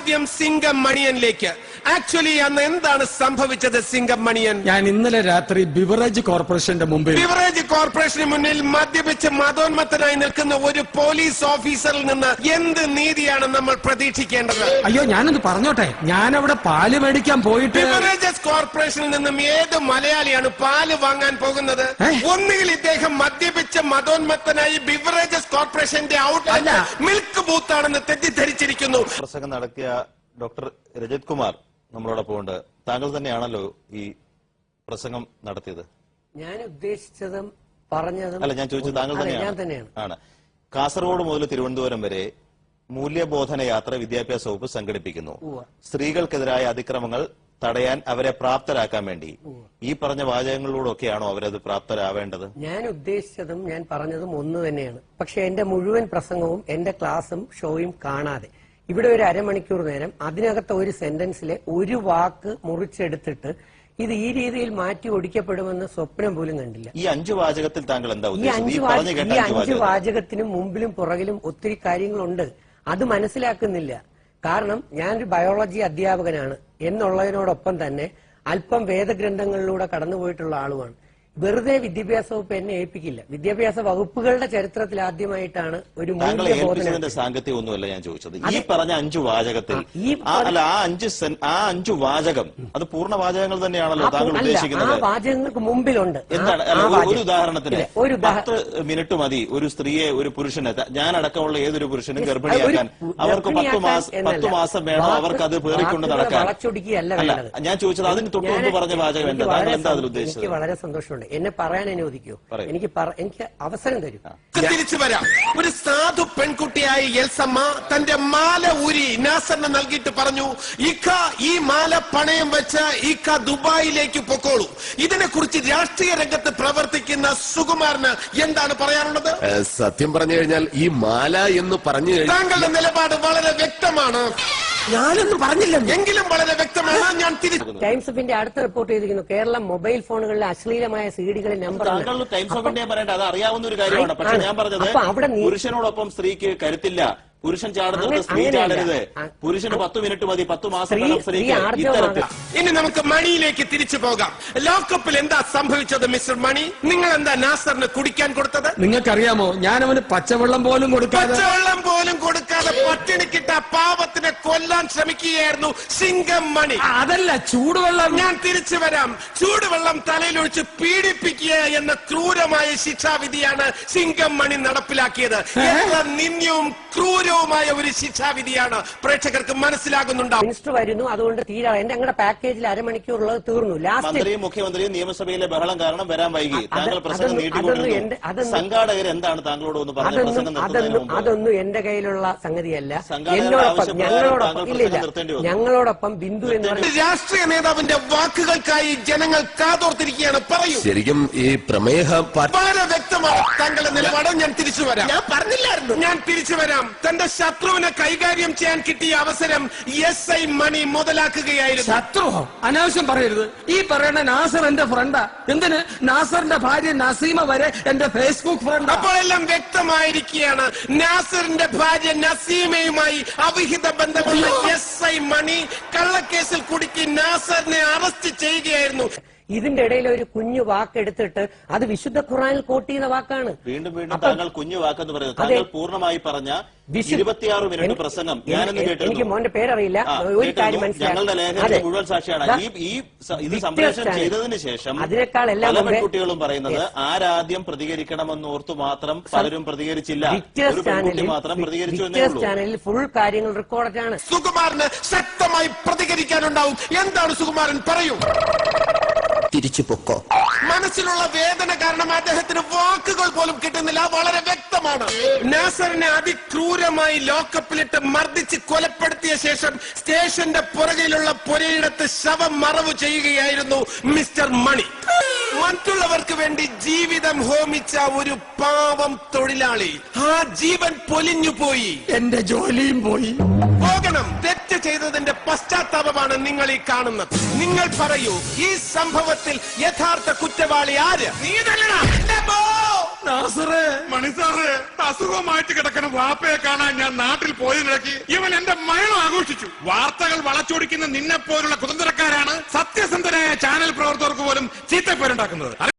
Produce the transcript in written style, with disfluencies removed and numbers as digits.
ആദ്യം സിംഗം മണിയനിലേക്ക്. ആക്ച്വലി അന്ന് എന്താണ് സംഭവിച്ചത് സിംഗം മണിയൻ? ഞാൻ ഇന്നലെ രാത്രി ബിവറേജ് കോർപ്പറേഷന്റെ മുമ്പിൽ ബിവറേജ് കോർപ്പറേഷന് മുന്നിൽ മദ്യപിച്ച് മതോന്മത്തനായി നിൽക്കുന്ന ഒരു പോലീസ് ഓഫീസറിൽ നിന്ന് എന്ത് നീതിയാണ് നമ്മൾ പ്രതീക്ഷിക്കേണ്ടത്? അയ്യോ, ഞാനൊന്ന് പറഞ്ഞോട്ടെ. ഞാൻ അവിടെ പാല് മേടിക്കാൻ പോയിട്ട് ബിവറേജസ് കോർപ്പറേഷനിൽ നിന്നും ഏത് മലയാളിയാണ് പാല് വാങ്ങാൻ പോകുന്നത്? ഒന്നുകിൽ ഇദ്ദേഹം മദ്യപിച്ച് മതോന്മത്തനായി ബിവറേജസ് കോർപ്പറേഷന്റെ ഔട്ട്ലെറ്റ് മിൽക്ക് ബൂത്ത് ആണെന്ന് തെറ്റിദ്ധരിച്ചിരിക്കുന്നു. പ്രസംഗം നടത്തിയ ഡോക്ടർ രജത് കുമാർ നമ്മളോടൊപ്പം ഉണ്ട്. താങ്കൾ തന്നെയാണല്ലോ ഈ പ്രസംഗം നടത്തിയത്? ഞാൻ ഉദ്ദേശിച്ചതും പറഞ്ഞതും അല്ല, ഞാൻ ചോദിച്ചത് താങ്കൾ തന്നെയാണ്. ആണ്. കാസർഗോഡ് മുതൽ തിരുവനന്തപുരം വരെ മൂല്യബോധന യാത്ര വിദ്യാഭ്യാസ വകുപ്പ് സംഘടിപ്പിക്കുന്നു. സ്ത്രീകൾക്കെതിരായ അതിക്രമങ്ങൾ തടയാൻ അവരെ പ്രാപ്തരാക്കാൻ വേണ്ടി ഈ പറഞ്ഞ വാചകങ്ങളിലൂടെയൊക്കെയാണോ അവരത് പ്രാപ്തരാവേണ്ടത്? ഞാൻ ഉദ്ദേശിച്ചതും ഞാൻ പറഞ്ഞതും ഒന്ന് തന്നെയാണ്. പക്ഷെ എന്റെ മുഴുവൻ പ്രസംഗവും എന്റെ ക്ലാസും ഷോയും കാണാതെ ഇവിടെ ഒരു അരമണിക്കൂർ നേരം അതിനകത്ത് ഒരു സെന്റൻസിലെ ഒരു വാക്ക് മുറിച്ചെടുത്തിട്ട് ഇത് ഈ രീതിയിൽ മാറ്റി ഒടിക്കപ്പെടുമെന്ന് സ്വപ്നം പോലും കണ്ടില്ല. ഈ 5 വാചകത്തിൽ താങ്കൾ എന്താ ഈ 5 വാചകത്തിനും മുമ്പിലും പുറകിലും ഒത്തിരി കാര്യങ്ങളുണ്ട്. അത് മനസ്സിലാക്കുന്നില്ല. കാരണം ഞാനൊരു ബയോളജി അധ്യാപകനാണ് എന്നുള്ളതിനോടൊപ്പം തന്നെ അല്പം വേദഗ്രന്ഥങ്ങളിലൂടെ കടന്നുപോയിട്ടുള്ള ആളുമാണ്. വെറുതെ വിദ്യാഭ്യാസ വകുപ്പ് എന്നെ ഏൽപ്പിക്കില്ല. വിദ്യാഭ്യാസ വകുപ്പുകളുടെ ചരിത്രത്തിൽ ആദ്യമായിട്ടാണ് ഒരു മൂല്യബോധന സാങ്കത്യം ഒന്നുമല്ല ഞാൻ ചോദിച്ചത്. ഈ പറഞ്ഞ 5 വാചകത്തിൽ അല്ല, ആ 5 വാചകം അത് പൂർണ്ണ വാചകങ്ങൾ തന്നെയാണല്ലോ താങ്കൾ ഉദ്ദേശിക്കുന്നത്? വാചകങ്ങൾക്ക് മുമ്പിലുണ്ട്. എന്താണ്? ഒരു ഉദാഹരണത്തിന് 10 മിനിറ്റ് മതി ഒരു സ്ത്രീയെ, ഒരു പുരുഷനെ, ഞാനടക്കമുള്ള ഏതൊരു പുരുഷനും ഗർഭിണിയാക്കാൻ. അവർക്ക് 10 മാസം വേണം അവർക്ക് അത് പേറിക്കൊണ്ട് നടക്കാൻ. അല്ല, ഞാൻ ചോദിച്ചത് അതിന് തൊട്ടുമുമ്പ് പറഞ്ഞ വാചകം എന്താ? താങ്കൾ എന്താ അതിൽ ഉദ്ദേശിച്ചത്? വളരെ സന്തോഷമുണ്ട്. എന്നെ പറയാൻ അനുവദിക്കൂ. എനിക്ക് അവസരം തരൂ. തിരിച്ചു വരാം. ഒരു സാധു പെൺകുട്ടിയായ എൽസമ്മ തന്റെ മാല ഊരി നാസറിന് നൽകിയിട്ട് പറഞ്ഞു, ഇക്ക ഈ മാല പണയം വെച്ച് ഇക്ക ദുബായിലേക്ക് പൊക്കോളൂ. ഇതിനെക്കുറിച്ച് രാഷ്ട്രീയ രംഗത്ത് പ്രവർത്തിക്കുന്ന സുകുമാരന് എന്താണ് പറയാനുള്ളത്? സത്യം പറഞ്ഞു കഴിഞ്ഞാൽ ഈ മാല എന്ന് പറഞ്ഞു താങ്കളുടെ നിലപാട് വളരെ വ്യക്തമാണ്. ഞാനൊന്നും പറഞ്ഞില്ല. എങ്കിലും വളരെ വ്യക്തമാണ്. ഞാൻ ടൈംസ് ഓഫ് ഇന്ത്യ അടുത്ത് റിപ്പോർട്ട് ചെയ്തിരിക്കുന്നു, കേരളം മൊബൈൽ ഫോണുകളിലെ അശ്ലീലമായ സീഡികളിൽ നമ്പർ. ടൈംസ് ഓഫ് ഇന്ത്യ പറയേണ്ട, അത് അറിയാവുന്ന ഒരു കാര്യമാണ്. പക്ഷെ ഞാൻ പറഞ്ഞത് പുരുഷനോടൊപ്പം സ്ത്രീക്ക് കരുത്തില്ല. പുരുഷൻ ചാടുന്നത് സ്ത്രീ ചാടരുത്. പുരുഷന് 10 മിനിറ്റ് മതി, 10 മാസം സ്ത്രീക്ക്. ഇത്തരത്തിൽ ഇനി നമുക്ക് മണിയിലേക്ക് തിരിച്ചു പോകാം. ലോക്കപ്പിൽ എന്താ സംഭവിച്ചത് മിസ്റ്റർ മണി? നിങ്ങൾ എന്താ നാസറിന് കുടിക്കാൻ കൊടുത്തത്? നിങ്ങൾക്കറിയാമോ, ഞാൻ അവന് പച്ചവെള്ളം പോലും കൊടുക്കാതെ പട്ടിണിക്കിട്ട പാവത്തിനെ കൊല്ലാൻ ശ്രമിക്കുകയായിരുന്നു സിംഗം മണി. അതല്ല, ചൂടുവെള്ളം. ഞാൻ തിരിച്ചു വരാം. ചൂടുവെള്ളം തലയിലൊഴിച്ച് പീഡിപ്പിക്കുക എന്ന ക്രൂരമായ ശിക്ഷാവിധിയാണ് സിംഗം മണി നടപ്പിലാക്കിയത്. എത്ര നിന്ദ്യവും ക്രൂരവുമായ ഒരു ശിക്ഷാവിധിയാണ്. പ്രേക്ഷകർക്ക് മനസ്സിലാകുന്നുണ്ടാവും. മിനിസ്റ്റർ വരുന്നു, അതുകൊണ്ട് തീരാ ഞങ്ങളുടെ പാക്കേജിൽ അരമണിക്കൂറുള്ളത് തീർന്നു. മന്ത്രിയും മുഖ്യമന്ത്രിയും നിയമസഭയിലെ ബഹളം കാരണം വരാൻ വൈകി. താങ്കൾ പ്രസംഗം നീട്ടിക്കൊണ്ടിരുന്നു. സംഘാടകർ എന്താണ് താങ്കളോട് ഒന്ന് പറഞ്ഞത്? അതൊന്നും എന്റെ കയ്യിലുള്ള സംഗതിയല്ല. ഞങ്ങളോടൊപ്പം ബിന്ദു എന്ന് പറയുന്ന രാഷ്ട്രീയ നേതാവിന്റെ വാക്കുകൾക്കായി ജനങ്ങൾ കാതോർത്തിരിക്കുകയാണ്. പറയൂ. ശരിക്കും ഈ പ്രമേഹ വളരെ വ്യക്തമാണ് താങ്കളുടെ നിലപാട്. ഞാൻ തിരിച്ചു വരാം. ഞാൻ പറഞ്ഞില്ലായിരുന്നു. ഞാൻ തിരിച്ചു വരാം. തന്റെ ശത്രുവിനെ കൈകാര്യം ചെയ്യാൻ കിട്ടിയ അവസരം SI മണി മുതലാക്കുകയായിരുന്നു. ശത്രുവോ? അനാവശ്യം പറയരുത്. ഈ പറയുന്ന നാസർ എന്റെ ഫ്രണ്ടാ. എന്തിന്? നാസറിന്റെ ഭാര്യ നസീമ വരെ എന്റെ ഫേസ്ബുക്ക് ഫ്രണ്ട്. അപ്പോഴെല്ലാം വ്യക്തമായിരിക്കുകയാണ്, നാസറിന്റെ ഭാര്യ നസീമയുമായി അവിഹിത ബന്ധമുള്ള SI മണി കള്ളക്കേസിൽ കുടുക്കി നാസറിനെ അറസ്റ്റ് ചെയ്യുകയായിരുന്നു. ഇതിന്റെ ഇടയിൽ ഒരു കുഞ്ഞു വാക്കെടുത്തിട്ട് അത് വിശുദ്ധ ഖുർആനിൽ കോട്ട് ചെയ്ത വാക്കാണ്. വീണ്ടും വീണ്ടും താങ്കൾ കുഞ്ഞു വാക്കെന്ന് പറയുന്നത്. താങ്കൾ പൂർണ്ണമായി പറഞ്ഞ 26 മിനിറ്റ് പ്രസംഗം ഞാനെന്ന് കേട്ടു. എനിക്ക് മോന്റെ പേരറിയില്ല. ഒരു കാര്യം ഞങ്ങളുടെ ലേഖനത്തിന്റെ മുഴുവൻ സാക്ഷിയാണ്. ഇത് സംപ്രേഷണം ചെയ്തതിനു ശേഷം പല പെൺകുട്ടികളും പറയുന്നത് ആരാദ്യം പ്രതികരിക്കണമെന്ന് ഓർത്തു മാത്രം പലരും പ്രതികരിച്ചില്ല. ഒരു പെൺകുട്ടി മാത്രം പ്രതികരിച്ചു എന്നേ ഉള്ളൂ. ചാനലിൽ ഫുൾ കാര്യങ്ങൾ റെക്കോർഡാണ്. സുകുമാരന് ശക്തമായി പ്രതികരിക്കാനുണ്ടാവും. എന്താണ് സുകുമാരൻ? പറയൂ. തിരിച്ചു പൊക്കോ. മനസ്സിലുള്ള വേദന കാരണം അദ്ദേഹത്തിന് വാക്കുകൾ പോലും കിട്ടുന്നില്ല. വളരെ വ്യക്തമാണ്. നാസറിനെ അതിക്രൂരമായി ലോക്കപ്പിലിട്ട് മർദ്ദിച്ച് കൊലപ്പെടുത്തിയ ശേഷം സ്റ്റേഷന്റെ പുറകിലുള്ള പുരയിടത്ത് ശവം മറവ് ചെയ്യുകയായിരുന്നു മിസ്റ്റർ മണി. മറ്റുള്ളവർക്ക് വേണ്ടി ജീവിതം ഹോമിച്ച ഒരു പാവം തൊഴിലാളി. ആ ജീവൻ പൊലിഞ്ഞു പോയി. എന്റെ ജോലിയും പോയി. പോകണം. തെറ്റ് ചെയ്തതിന്റെ പശ്ചാത്താപമാണ് നിങ്ങൾ ഈ കാണുന്നത്. നിങ്ങൾ പറയൂ, ഈ സംഭവത്തിൽ യഥാർത്ഥ കുറ്റവാളി ആര്? നീ തന്നെയാ. നാസറേ, മണിസാറ്, അസുഖമായിട്ട് കിടക്കുന്ന വാപ്പയെ കാണാൻ ഞാൻ നാട്ടിൽ പോയതിനിടയ്ക്ക് ഇവൻ എന്റെ മരണം ആഘോഷിച്ചു. വാർത്തകൾ വളച്ചൊടിക്കുന്ന നിന്നെ പോലുള്ള കുതന്ത്രക്കാരാണ് സത്യസന്ധരായ ചാനൽ പ്രവർത്തകർക്ക് പോലും ചീത്തപ്പേരുണ്ടാക്കുന്നത്.